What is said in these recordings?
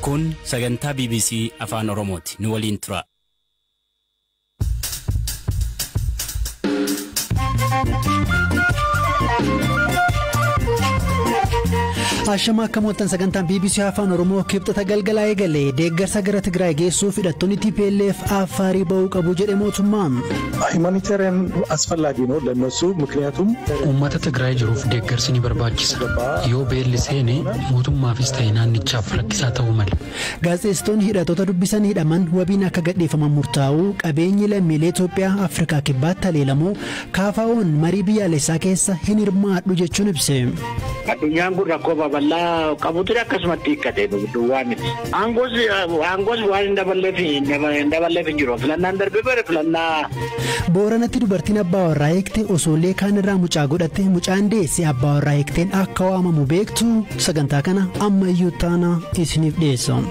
Kun sagantaa BBC Afaan Oromooti. Nu waliin tura. Ashama kamotan sagantaan BBC Afaan Oromoo kibxata galgalaa eegalee deeggarsa gara Tigraay geessuuf hidhattoonni TPLF Afaarii ba'uu qabu jedhe mootummaan. Humanitarian asfalaagi ነው ለነሱ ምክንያቱም ummata Tigraay jiruuf deeggarsi ni barbaachisa. Yoo beelli seene mootummaafis ta'e naannichaaf rakkisaa ta'uu mala. Gaazexeessitoonni hidhattoota dubbisan hidhaman wabiin akka gadhiifaman murtaa'uu qabeenyi lammiilee Itoophiyaa Afrikaa kibbaatti haleelamuu KFO'n marii biyyaalessaa keessa hin hirmaadhu jechuun ibse. Addunyaan kun rakkoo babal'aa qabuutti akkasumatti hiikkatee duwwaa miti. Aangos waan hin daballeef hin jiru. Filannaan darbee bare filannaa. Booranatti dubartiin abbaa warraa eegte osoolee kaan irraa mucaa godhatte mucaan deesse abbaa warraa eegteen akka waamamu beektu sagantaa kana ammayyuu taana isiniif dhiyeessa.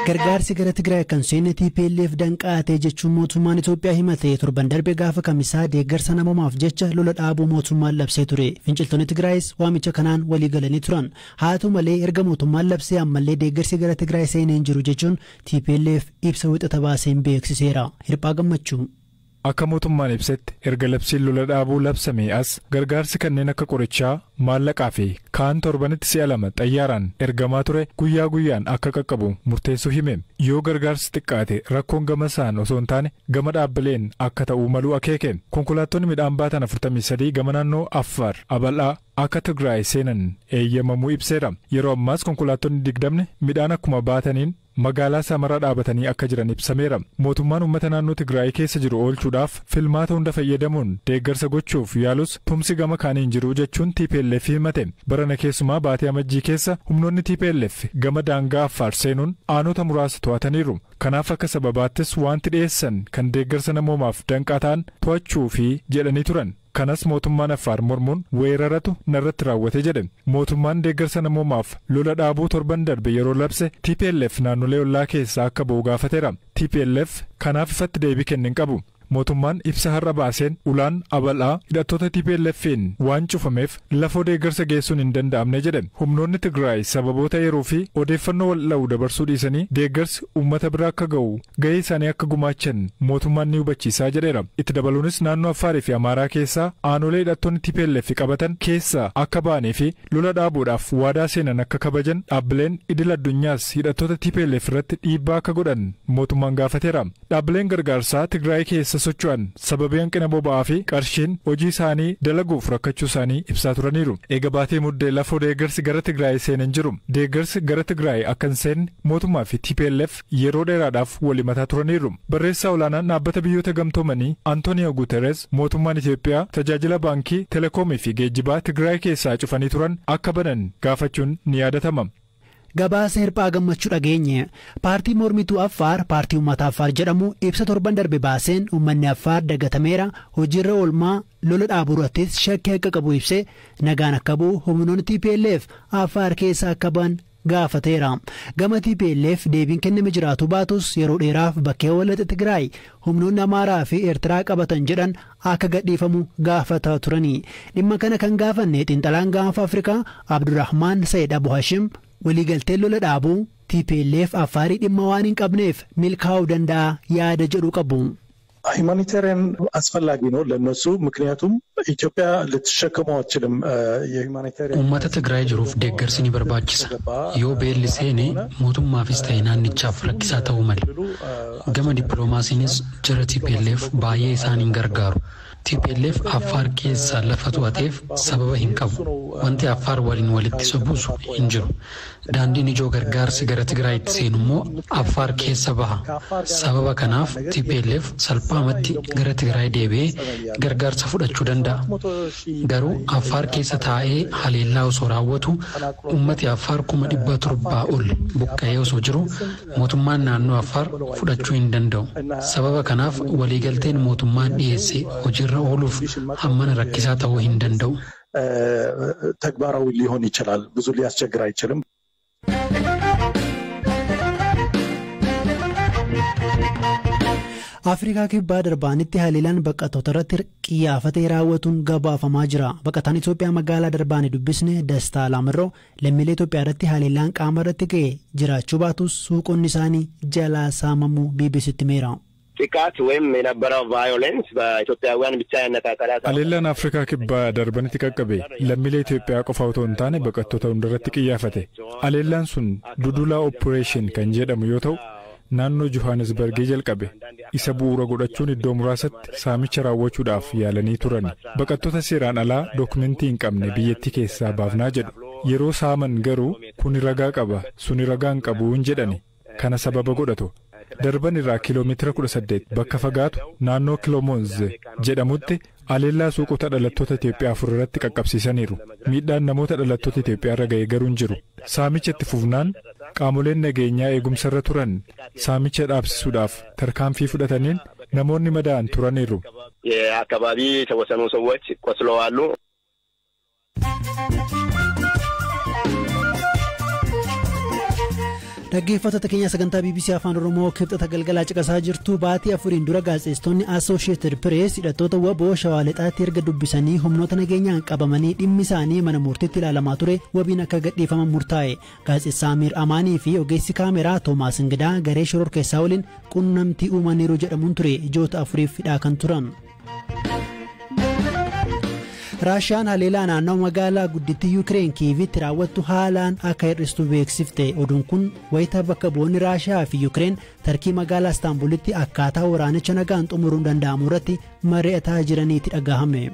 Gargaarsi gara Tigraay kan seenne TPLF danqaatee jechuun mootummaan Itoophiyaa himate torban darbe gaafa kamisaa deeggarsa namoomaaf jecha lola dhaabuu mootummaan labsee ture. Finciltoonni Tigraayis waamicha kanaan walii galanii turan. Haa ta'u malee erga mootummaan labsee ammallee deeggarsi gara Tigraay seenee hin jiru jechuun TPLF ibsa wixata baaseen beeksiseera. Hirphaa Gammachuu. Akka mootummaan ibsetti erga labsiin lola dhaabuu labsamee as gargaarsi kanneen akka qorichaa maallaqaa fi kaan torbanitti si'a lama xayyaaraan ergamaa ture guyyaa guyyaan akka qaqqabu murteessuu hime. Yoo gargaarsi xiqqaate rakkoon gama isaan osoo hin taane gama dhaabbileen akka ta'uu maluu akeeke. Konkolaattonni midhaan baatan 43 gama naannoo Affaar Abal'aa akka Tigraay seenan eeyyamamuu ibseera. Yeroo ammaas konkolaattonni 20 midhaan akkuma baataniin magaalaa Samaraa dhaabatanii akka jiran ibsameera. Mootummaan uummata naannoo Tigraay keessa jiru oolchuudhaaf filmaata hunda fayyadamuun deeggarsa gochuuf yaalus tumsi gama kaaniin jiru jechuun TPLF himate. Barana keessumaa baatee amajjii keessa humnoonni TPLF gama daangaa Affaar seenuun aanota muraasa to'ataniiru. Kanaaf akka sababaattis wanti dhiyeessan kan deeggarsa namoomaaf danqaa ta'an to'achuu fi jedhanii turan. Kanas mootummaan Affaar mormuun weeraratu narratti raawwate jedhe. Mootummaan deeggarsa namoomaaf lola dhaabuu torban darbe yeroo labse TPLF naannolee ollaa keessaa akka ba'u gaafateera. TPLF kanaaf ifatti deebii kennin qabu. Mootummaan ibsa har'a baaseen ulaan Abal'aa hidhattoota TPLF'n waan cufameef lafoo deeggarsa geessuun hin danda'amne jedhe. Humnoonni Tigraay sababoota yeroo fi odeeffannoo wal'aa'uu dabarsuu dhiisanii deeggarsi uummata bira akka ga'u gahee isaanii akka gumaachan mootummaan ni hubachiisaa jedheera. Itti dabaluunis naannoo Affaarii fi Amaaraa keessaa aanolee hidhattoonni TPLF qabatan keessaa akka ba'anii fi lola dhaabuudhaaf waadaa seenan akka kabajan dhaabbileen idil addunyaas hidhattoota TPLF irratti dhiibbaa akka godhan mootummaan gaafateera. Dhaabbileen gargaarsaa Tigraay keessa socho'an sababii hanqina boba'aa fi qarshiin hojii isaanii dalaguuf rakkachuu isaanii ibsaa turaniiru. Eega baatee muddee lafoo deeggarsi gara Tigraay seenan jiru. Deeggarsi gara Tigraay akka hin seenne mootummaa fi TPLF yeroo dheeraadhaaf walimataa turaniiru. Barreessaa olaanaan dhaabbata biyyoota gamtoomanii Antooniyo Guuteres mootummaan Itoophiyaa tajaajila baankii, telekoomii fi geejjibaa Tigraay keessaa cufanii turan akka banan gaafachuun ni yaadatama. Gabaasa Hirphaa Gammachuu dhageenye. Paartii mormituu Affaar paartii uummata Affaar jedhamu ibsa torban darbe baaseen uummanni Affaar dagatameera hojiirra oolmaa lola dhaabuurrattis shakkii akka qabu ibsee nagaan akka bu'u humnoonni TPLF Affaar keessa akka ba'an gaafateera. Gama TPLF deebiin kenname jiraatu baatus yeroo dheeraaf bakkee walakkeessa Tigraay humnoonni Amaaraa fi Eertiraa qabatan jedhan akka gadhiifamu gaafataa turanii. Dhimma kana kan gaafanne xiinxalaan gaanfa Afrikaa Abdurrahmaan Sayyid Abu Hashim waliigalteen lola dhaabuu TPLF Affaarii dhimma waan hin qabneef milkaa'uu danda'a yaada jedhu qabu. Humanitarian asfalaagi ነው ለነሱ ምክንያቱም ኢትዮጵያ ልትሸከመው አትችልም የሁማኒታሪያን ummata Tigraay jiruuf deeggarsi ni barbaachisa. Yoo beelli seene mootummaafis ta'e naannichaaf rakkisaa ta'uu mala. Gama dippiloomaasiinis jara TPLF baay'ee isaan hin gargaaru. TPLF Affaar keessa lafa to'ateef sababa hin qabu. Wanti Affaar waliin walitti sobuusu hin jiru. Daandiin ijoo gargaarsi gara Tigraayitti seenu immoo Affaar keessa baha. Sababa kanaaf TPLF salphaamatti gara Tigraay deebi'ee gargaarsa fudhachuu danda'a. Garuu Affaar keessa taa'ee haleellaa osoo raawwatu ummati Affaar 700,000 ol buqqa'ee osoo jiru mootummaan naannoo Affaar fudhachuu hin danda'u. Sababa kanaaf waliigalteen mootummaan dhiyeesse hojiirra ooluuf hammana rakkisaa ta'uu hin danda'u. ተግባራዊ ሊሆን ይችላል ብዙ ሊያስቸግር አይችልም። Afrikaa kibbaa Darbaanitti haliilaan baqattoota irratti xiyyeeffatee raawwatuun gabaafamaa jira. Baqataan Itoophiyaa magaalaa Darbaanii dubbisne Dastaa Laamirroo lammiilee Itoophiyaa irratti haliilaan qaama irratti ga'e jiraachuu baatus suuqonni isaanii jalaa saamamuu BBC'tti himeera. ጥቃት ወይም የነበረው ቫዮለንስ በኢትዮጵያውያን ብቻ ያነጣጠረ haliilaan Afrikaa kibbaa Darbanitti qaqqabe lammiilee Itoophiyaa qofa otoo hin taane baqattoota hundarratti xiyyeeffate. Haliilaan sun Dudulaa Operation kan jedhamu yoo ta'u naannoo Johannesburgii jalqabe isa bu'uura godhachuun iddoo muraasatti saamicha raawwachuudhaaf yaalanii turan. Baqattoota seeraan alaa dookumentii hin qabne biyyattii keessaa baafnaa jedhu. Yeroo saaman garuu kuni ragaa qaba suni ragaa hin qabu hin jedhani. Kana sababa godhatu. Darban irraa kiiloomeetira 18 bakka fagaatu naannoo Kiloomoonz jedhamutti haleellaa suuqota dhalattoota Itoophiyaa 4 irratti qaqqabsiisaniiru. Miidhaan namoota dhalattoota Itoophiyaa irra ga'ee garuu hin jiru. Saamicha itti fufnaan qaamoleen nageenyaa eegumsa irra turan saamicha dhaabsisuudhaaf tarkaanfii fudhataniin namoonni madaa'an turaniiru. የአካባቢ የተወሰኑ ሰዎች ቆስለዋል. Dhaggeeffattoota keenya sagantaa BBC Afaan Oromoo kibxata galgalaa caqasaa jirtu baatii 4 dura gaazexeessitoonni Associated Press hidhattoota waboo Shawaa Lixaatti erga dubbisanii humnoota nageenyaan qabamanii dhimmi isaanii mana murtiitti ilaalamaa ture wabiin akka gadhiifaman murtaa'e. Gaazexeessaa Amir Amaanii fi ogeessi kaameraa Toomaas Ingidaa garee shororkeessaa waliin qunnamtii uumaniiru jedhamuun ture ijoota 4 hidhaa kan turan. Raashiyaan haleellaa naannoo magaalaa guddittii Yuukireen Kiivitti raawwattu haalaan akka hir'istu beeksifte. Oduun kun wayita bakka bu'oonni Raashiyaa fi Yuukireen tarkii magaalaa Istaanbulitti akkaataa waraanicha nagaan xumuruun danda'amu irratti mari'ataa jiraniiti dhagahame.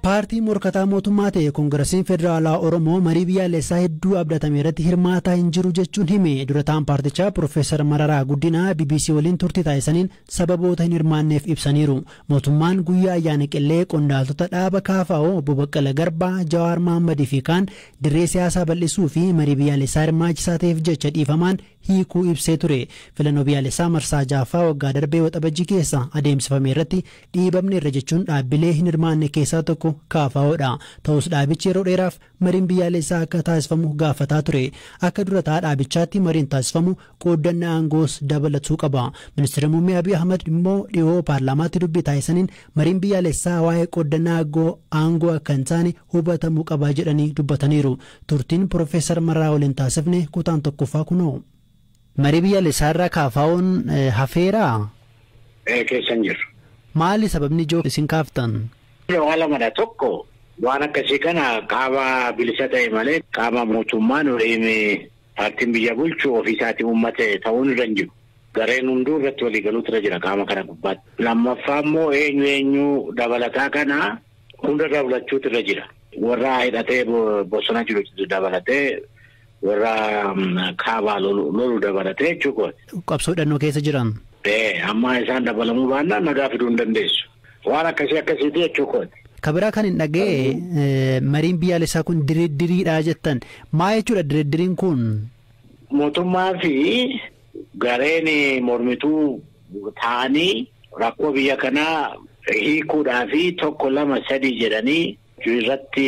Paartii morkataa mootummaa ta'e Koongiresiin Federaalaa Oromoo marii biyyaalessaa hedduu abdatame irratti hirmaataa hin jiru jechuun hime. Durataan paartichaa Profeesar Mararaa Guddinaa BBC waliin turtii taasisaniin sababoota hin hirmaanneef ibsaniiru. Mootummaan guyyaa ayyaana qillee qondaaltota dhaaba KFO Obbo Baqqala Garbaa, Jawaar Mahammadii fi kaan dirree siyaasaa bal'isuu fi marii biyyaalessaa hirmaachisaa ta'eef jecha dhiifamaan hiikuu ibsee ture. Filannoo biyyaalessaa marsaa jaffaa waggaa darbee waxabajjii keessa adeemsifame irratti dhiibamne irra jechuun dhaabbilee hin hirmaanne keessaa tokko KFO'dha. Ta'us dhaabichi yeroo dheeraaf mariin biyyaalessaa akka taasifamu gaafataa ture. Akka durataa dhaabichaatti mariin taasifamu qooddannaa aangoos dabalatuu qaba. Ministeera Muummee Abiy Ahmad immoo dhiyoo paarlaamaatti dubbii taasisaniin mariin biyyaalessaa waa'ee qooddannaa aangoo akka hin taane hubatamuu qaba jedhanii dubbataniiru. Turtiin Profeesar Mararaa waliin taasifne kutaan tokkoffaa kunoo. Marii biyyaalessaa irraa KFO'n hafeeraa? Keessan jiru. Maali sababni ijoo isin kaaftan? Waan lamadha. Tokko waan akkasii kana qaama bilisa ta'e malee qaama mootummaan paartiin biyya bulchu ofiisaatii uummate ta'uun irra hin jiru. Gareen hunduu irratti waliigaluutu irra jira qaama kana gubbaatti. Lammaffaa immoo eenyu dabalataa kana hunda dabalachuutu irra jira. Warra hidhatee bosona jiru dabalatee warra kaabaa lolu dabalatee jechuudha. Qabsoo hidhannoo keessa jiran. Amma isaan dabalamuu baannaan nagaa fiduu hin dandeessu. Waan akkasiiti jechuudha. Kabiraa kan hin dhaga'e mariin biyyaalessaa kun diriiriidha jettan. Maa jechuudha diriiriin kun? Mootummaa fi gareen mormituu ta'anii rakkoo biyya kanaa hiikuudhaa fi 1, 2, 3 jedhanii irratti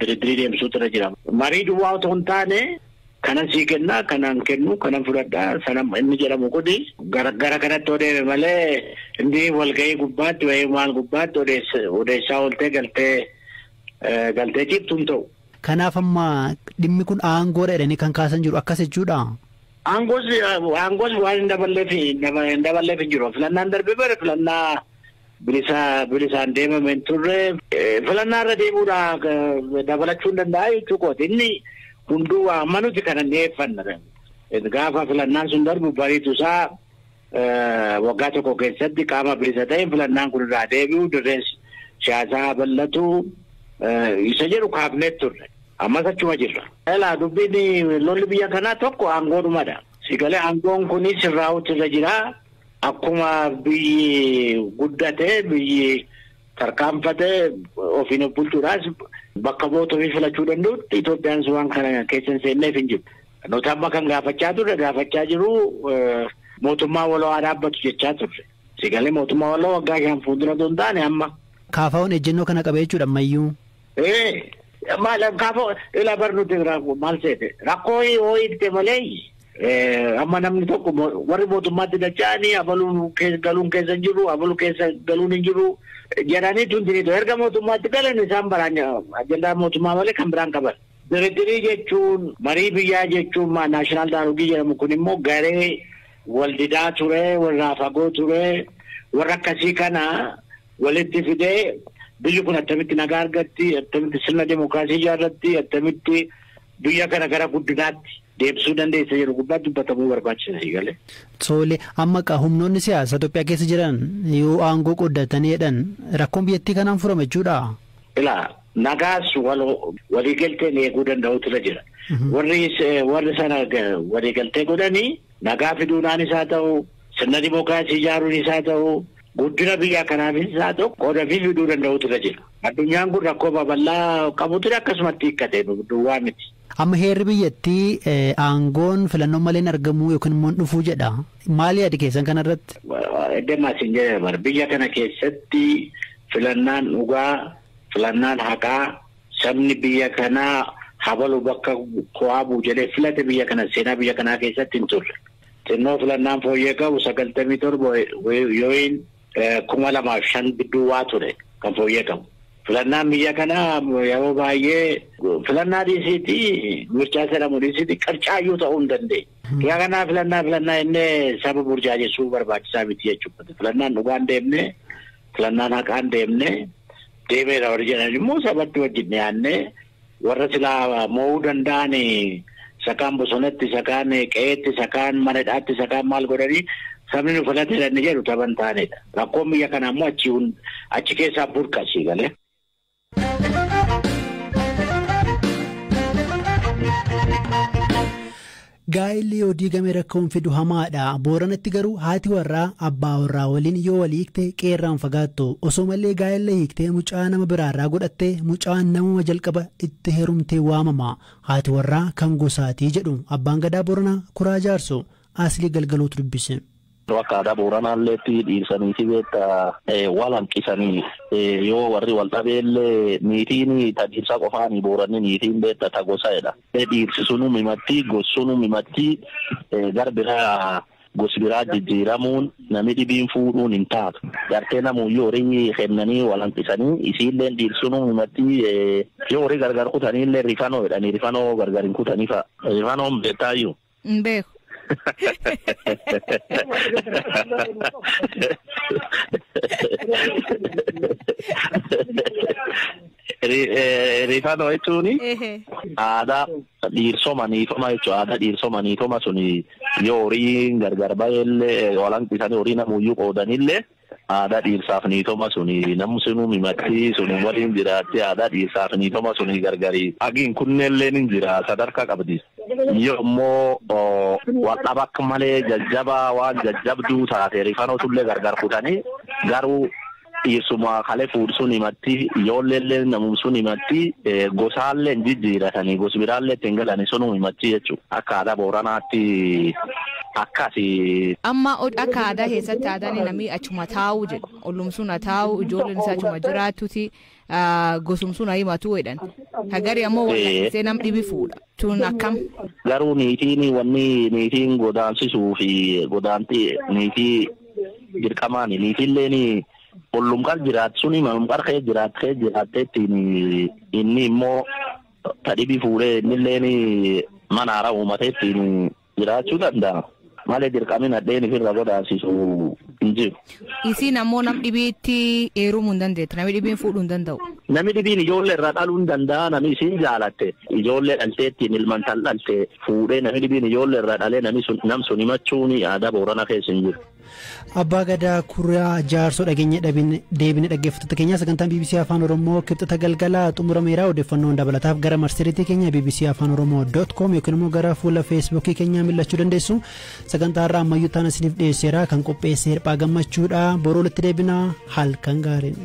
diriirii deemsuutu irra jira. Marii duwwaa otoo hin taane kanan sii kennaa, kanan kennu, kanan fudhadhaa, sanam inni jedhamu kuni gara kanatti odeeme malee inni walgahii gubbaatti wayii maal gubbaatti odeessaa ooltee galtee ciibtu hin ta'u. Kanaaf amma dhimmi kun aangoodha jedhanii kan kaasan jiru akkas jechuudha. Aangoos waan hin daballeef hin jiru. Filannaan darbee bare filannaa bilisaan deemameen turre filannaa irra deemuudhaa dabalachuu hin danda'a jechuudha. Inni hunduu amanuuti kan hin dhiyeeffanne. Gaafa filannaan sun darbu bariitu isaa waggaa tokko keessatti qaama bilisa ta'e filannaan kun irraa deebi'u dirreen siyaasaa bal'atu isa jedhu kaafneet turre. Ammas achuma jirra. Dubbiin lolli biyya kanaa tokko aangoodhumadha. Sigalee aangoon kunis sirraa'uutu irra jira. Akkuma biyyi guddate biyyi tarkaanfate ofiin bulchuudhaas bakka bu'oota ofii filachuu danda'u Itoophiyaan waan kana keessa hin seenneef hin jiru. Nuti amma kan gaafachaa jiru mootummaa waloo dhaabbatu jechaa turre. Sigalee mootummaa waloo waggaa kan fuuldura hin taane amma. KFO'n ejjennoo kana qaba jechuudha ammayyuu. Maal kaafoo ila barnuuti maal seete rakkoo yoo itti malee amma namni tokko warri mootummaatti dacha'anii abaluu galuun keessa hin jiru abaluu keessa galuun hin jiru jedhanii tuntiniitu erga mootummaatti galan isaan baraan ajandaa mootummaa malee kan biraan qaban. Diriirii jechuun marii biyyaa jechuun naashinaal daayaloogii jedhamu kun immoo garee waldidaa ture warra fagoo ture warra akkasii kana walitti fidee biyyi kun attamitti nagaa argatti attamitti sirna demokiraasii ijaarratti attamitti biyya kana gara guddinaatti deebisuu dandeessa jedhu gubbaatti dubbatamuu barbaachisa galee. Tole amma humnoonni siyaasa Itoophiyaa keessa jiran yoo aangoo qoddatanii jedhan rakkoon biyyattii kanaan furama jechuudha. Ilaa nagaas waliigalteen eeguu danda'utu jira. Warri sana waliigaltee godhanii nagaa fiduunaan isaa ta'u sirna dimokiraasii ijaaruun isaa ta'u guddina biyya kanaafis isaa ta'u qooda fiduu danda'utu jira. Addunyaan kun rakkoo babal'aa qabutu akkasumatti hiikkate duwwaa miti. Amma heerri biyyattii aangoon filannoo malee argamuu yookiin immoo dhufuu jedha. Maali yaadi keessan kanarratti? Eddemaasiin jedhama biyya kana keessatti filannaan dhugaa filannaan haqaa sabni biyya kanaa habalu bakka ko'aabuu jedhee filate biyya kana seenaa biyya kanaa keessatti hin turre. Xinnoo filannaan fooyyee qabu 97 yooyin 2005 gidduu waa ture kan fooyyee qabu. Filannaan biyya kanaa yeroo baay'ee filannaa dhiisiitii mirchaa jedhamu dhiisiitii qarcaayyuu ta'uu hin dandeenye. Yaa kanaa filannaa inni saba burjaajessuu barbaachisaa miti jechuudha. Filannaan dhugaan deemnee filannaan haqaan deemeera warri jedhan immoo sabatti wajjin dhiyaannee warra silaa mo'uu danda'an sakaan bosonatti sakaan qe'eetti sakaan manadhaatti sakaan maal godhanii sabni nu filate jedhanii jedhu taphan taanedha. Rakkoon biyya kanaa immoo achi keessaa burqasii galee. Gaa'illi yoo diigame rakkoon fidu hamaadha. Booranatti garuu haati warraa abbaa warraa waliin yoo walii hiikte qeerraan fagaattu. Osoo malee gaa'illa hiiktee mucaa nama biraarraa godhatte mucaan namuma jalqaba itti heerumtee waamama. Haati warraa kan gosaatii jedhu abbaan gadaa Booranaa Kuraa Jaarso Aslii Galgalootu dubbise. Akka aadaa Booranaalleetti dhiirsaniiti beektaa wal hanqisanii yoo warri wal dhabeellee niitiin tadhiirsa qofaanii Booranni niitiin beektaa ta gosaadha. Dhiirsi sunu mimatti gossunu mimatti gar biraa gosi biraa jijjiiramuun namni dhibiin fuudhuun hin taatu. Gartee namuyyuu horii kennanii wal hanqisanii isiillee dhiirsunu mimatti yoo horii gargar kutaniillee rifanoo jedhanii rifanoo gargar hin kutanii fa'a. Rifanoon beektaayyuu. Hin beeku. Rifano jechuun aadaa dhiirsoma niitoma jechuudha. Aadaa dhiirsoma niitoma suni yoo horiin gargar baheellee wal hanqisanii horii namuyyuu qoodanillee aadaa dhiirsaaf niitoma suni namni sunuu mimatti suni waliin jiraatti aadaa dhiirsaaf niitoma suni gargari agiin kunnellee ni jira sadarkaa qabdi. Yoo immoo wal dhabak malee jajjabaa waan jajjabduu taate rifanotullee gargar kutanii garuu dhiirsuma kalee fuudhsuun himatti ijoolleellee namumsuun himatti gosaallee hin jijjiiratanii gosi biraallee ittiin galanii sunuu himatti jechuudha. Akka aadaa Booranaatti akkasi. Amma akka aadaa keessatti aadaan namni achuma taa'u jedhu ollumsuun haa taa'u ijoolleen isaa achuma jiraatuti gosumsuun haa himatu jedhan. Hagari ammoo wal'aansee nam dhibi fuudha. Tun akkam. Garuu niitiin godaansisuu fi godaantii niitii dirqamaani niitiilleen ollumqar jiraatsuun mamqar kee jiraatteettiin inni immoo tadhibi fuudhee innilleen mana haaraa uumatee ittiin jiraachuu danda'a. Malee dirqamin addeen ifirra godaansisu hin jiru. Isiin ammoo nam dhibiitti heerumuu hin dandeettu. Namni dhibiin fuudhuu hin danda'u. Namni dhibiin ijoollee irraa dhaluu hin danda'a. Namni isiin jaalatte ijoollee dhalteettiin ilman dhalte fuudhee namni dhibiin ijoollee irraa dhalee nam sun himachuun aadaa Booranaa keessa hin jiru. Abbaa Gadaa Kuraa Jaarsoo dhageenya deebine dhaggeeffattoota keenya sagantaan BBC Afaan Oromoo kibxata galgala xumurameera. Odeeffannoon dabalataaf gara marsariitii keenya bbcafaanoroomoo.com yookiin immoo gara fuula feesbuukii keenyaa mil'achuu dandeessu. Sagantaa irraa ammayyuu ta'an isiniif dhiyeesseera kan qopheesse Hirphaa Gammachuudha. Boroo walitti deebina halkan gaariin.